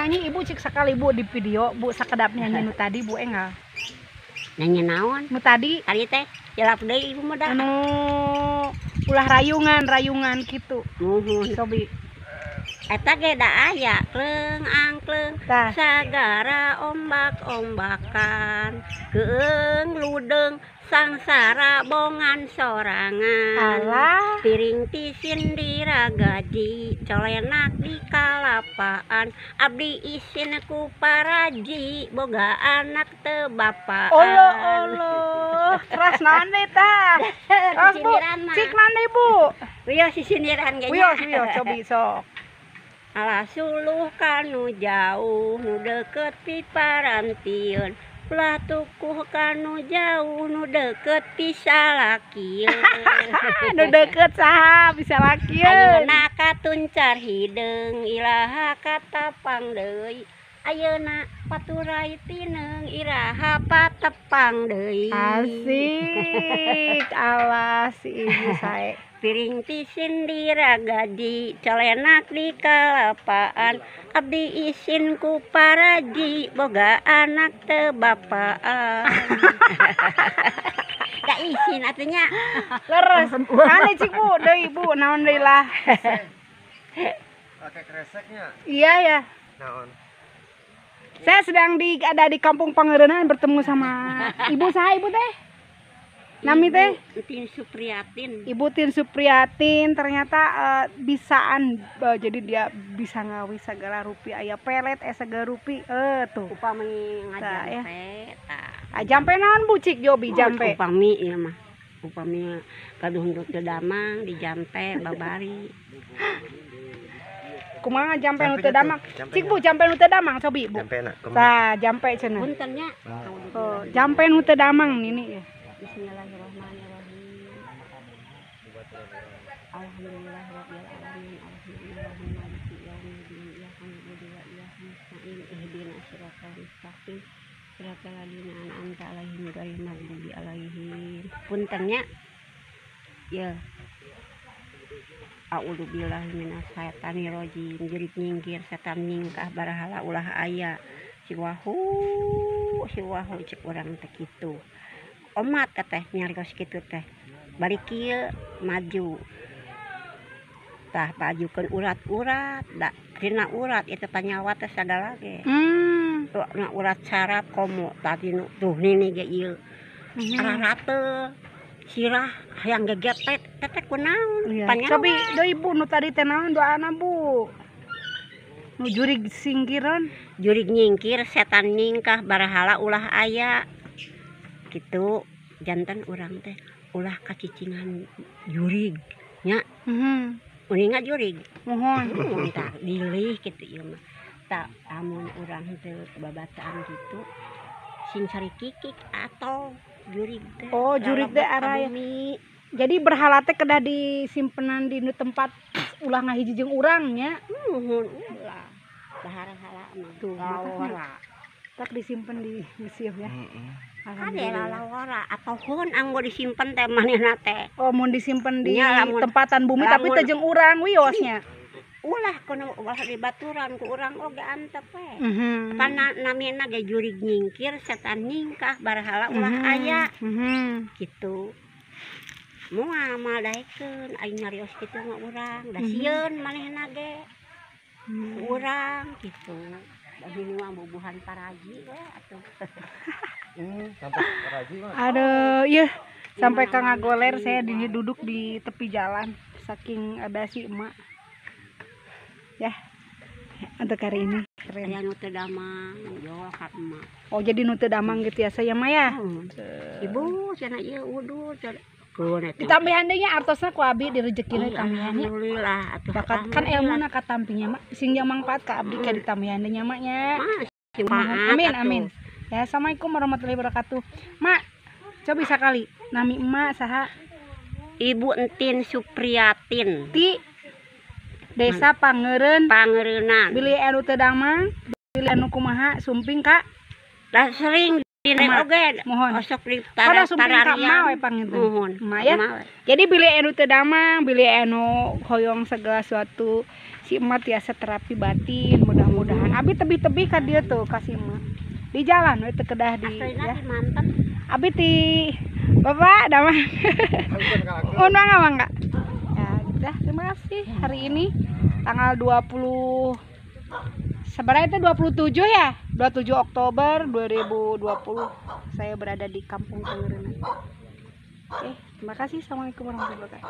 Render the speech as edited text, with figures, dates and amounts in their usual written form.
nyanyi ibu cik sekali bu di video bu sakedap nyanyi nu tadi bu enggak nyanyi naon nu tadi kali teh jelap deui ibu mah da anu ulah rayungan gitu nuhun sobi eta ge da aya kleung angkleung tah sagara ombak-ombakan keung ludeung sangsara bongan sorangan alah piring tisin diragaji colenak di kalapaan abdi isin ku paraji boga anak teu bapaan Allah teras naon deui tah teras bu cik naon deui bu wios sisindiran ge wios cobi sok alah suluh kanu jauh nu deket piparantieun ulah tukuh kanu jauh nu deket bisa lakieun nu deket saha bisa lakieun ayeuna katuncar hideung ilaha katapang deui ayeuna paturai tineung iraha patepang deui asik alah si ibu sae piring tisin diragaji colenak di kalapaan abdi isin ku paraji boga anak teu bapaan da isin atunya leres ane cik bu deui bu naon deui lah pakai kreseknya iya ya naon saya sedang ada di Kampung Pangerenan bertemu sama ibu saha ibu teh nami teh Tin Supriyatin. Ibu Tin Supriyatin ternyata bisaan jadi dia bisa ngawi segala rupi aya pelet segala rupi tuh Upami ngajampe ya. tah. Jampe naon Bu Cik Jobi jampe? Upami ieu mah. Upami kaduh teu damang di jampe babari. Kumaha jampe nu teu damang? Cik Bu jampe nu teu damang cobi Bu. Jampena Tah jampe cenah. Punten nya. Oh, jampe nu teu damang nini ya. Bismillahirrahmanirrahim. Alhamdulillahirabbil alamin. Arrahmanirrahim. Maliki yaumiddin. Iyyaka na'budu wa iyyaka nasta'in. Ihdinas siratal mustaqim. Siratal ladzina an'amta 'alaihim ghairil maghdubi 'alaihim. Punten nya. Ya. A'udzubillahi minasyaitonir rajim. Jurig nyingkir setan nyingkah barahala ulah aya. Siwahu cek urang teh kitu. Omat teh nyarios kitu teh. Balik kieu maju. Tah pajukeun urat-urat da dina urat itu panyawa teh sadala ge. Na urat sarap komo tadi tuh nini ge ieu. Ararate sirah hayang geget teh kunaon panyawa. Tapi deui Bu nu tadi teh naon doana Bu? Nu jurig singkiran, jurig nyingkir setan nyingkah barahala ulah aya. Gitu jantan urang teh ulah kacicingan jurig nya uninga jurig mohon tah dilih kitu ieu mah tah amun urang teu babataan gitu sing sari kikik atau jurig teh jurig teh araya jadi berhala teh kedah disimpenan di tempat ulah ngahiji jeung urang nya ulah bahara-hala mah tuh tak disimpen di museum ya. Ade lalawara atau hun anggo disimpen teh manehna teh. Oh, mun disimpen di tempatan bumi tapi teh jeung urang wiosnya. Ulah kono ulah dibaturan ku urang oge antep we. Kana namina ge jurig nyingkir setan nyingkah barahala ulah aya. Kitu. Moal maldaekeun aing nyarios kitu mah urang, da sieun manehna ge. Urang kitu. Bagi mah bubuhan paraji we atuh. sampai paraji mah. Aduh, iya sampai ka ngagoler saya duduk di tepi jalan saking ada si emak. Ya. Untuk hari ini keren. Aya nu teu damang, jual ka emak. Oh, jadi nu teu damang gitu ya saya mah ya. Ibu cenah ieu udud ditambihan deui nya artosna ku abdi direjekina tambihan nya. Alhamdulillah atuh kan ilmuna katampingnya mak sing yang mangfaat ka abdi ka ditambihan deui nya mak nya. Amin. Ya, assalamualaikum warahmatullahi wabarakatuh. Mak, coba bisa kali nami emak saha? Ibu Tin Supriyatin Ti Desa Pangeureunan. Bilih anu teu damang, bilih anu kumaha sumping ka? Lah sering dine oge mohon osok di para sumping ka emak we pangitu. Mohon. Emak ya. Jadi bilih anu teu damang, bilih anu hoyong segala sesuatu si emak tiasa terapi batin, mudah-mudahan Abi tebih-tebih ka dia tuh kasih mah. Di jalan itu kedah di Aslinya ya. di mantep. Abi ti Bapak damang. Oh, enggak. Ya, gitu dah. Terima kasih hari ini tanggal 20 sebenarnya itu 27 ya. 27 Oktober 2020 saya berada di Kampung Tangerang. Oke, terima kasih. Assalamualaikum warahmatullahi wabarakatuh.